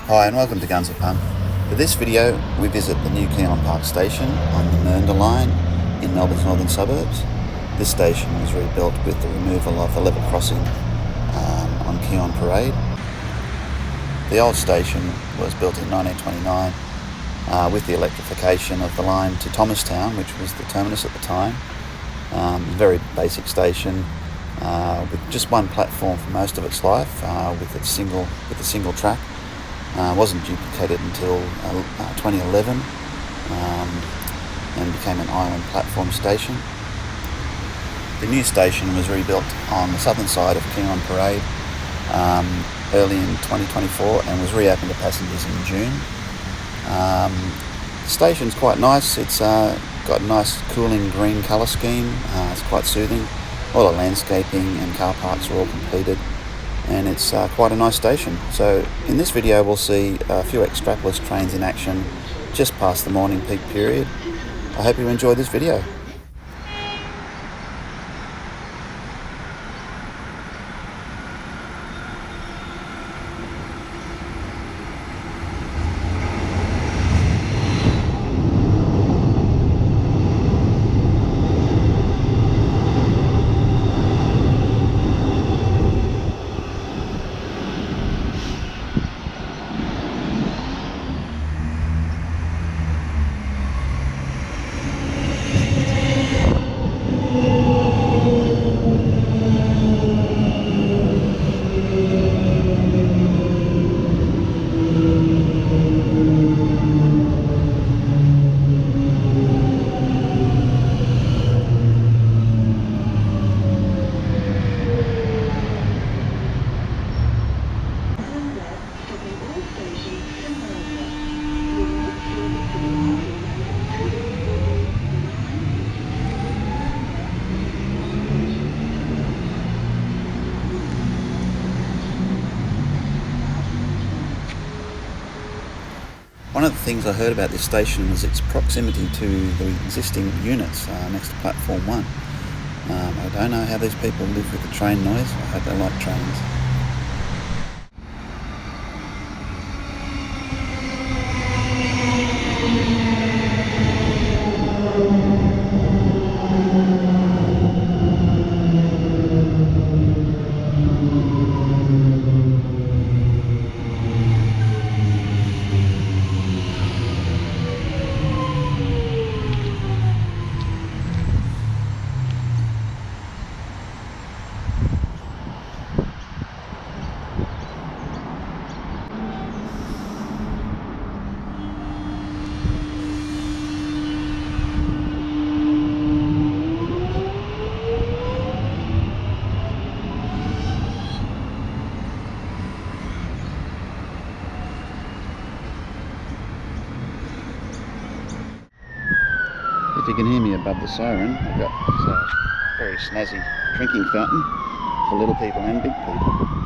Hi and welcome to Guns of Pump. For this video we visit the new Keon Park station on the Melbourne line in Melbourne's northern suburbs. This station was rebuilt with the removal of the level crossing on Keon Parade. The old station was built in 1929 with the electrification of the line to Thomastown, which was the terminus at the time. Very basic station with just one platform for most of its life, with a single track. Wasn't duplicated until 2011 and became an island platform station. The new station was rebuilt on the southern side of Keon Parade early in 2024 and was reopened to passengers in June. The station's quite nice. It's got a nice cooling green colour scheme. It's quite soothing. All the landscaping and car parks are all completed, and it's quite a nice station. So in this video we'll see a few extrapolis trains in action just past the morning peak period. I hope you enjoy this video. One of the things I heard about this station was its proximity to the existing units next to platform 1. I don't know how these people live with the train noise. I hope they like trains. If you can hear me above the siren, I've got this very snazzy drinking fountain for little people and big people.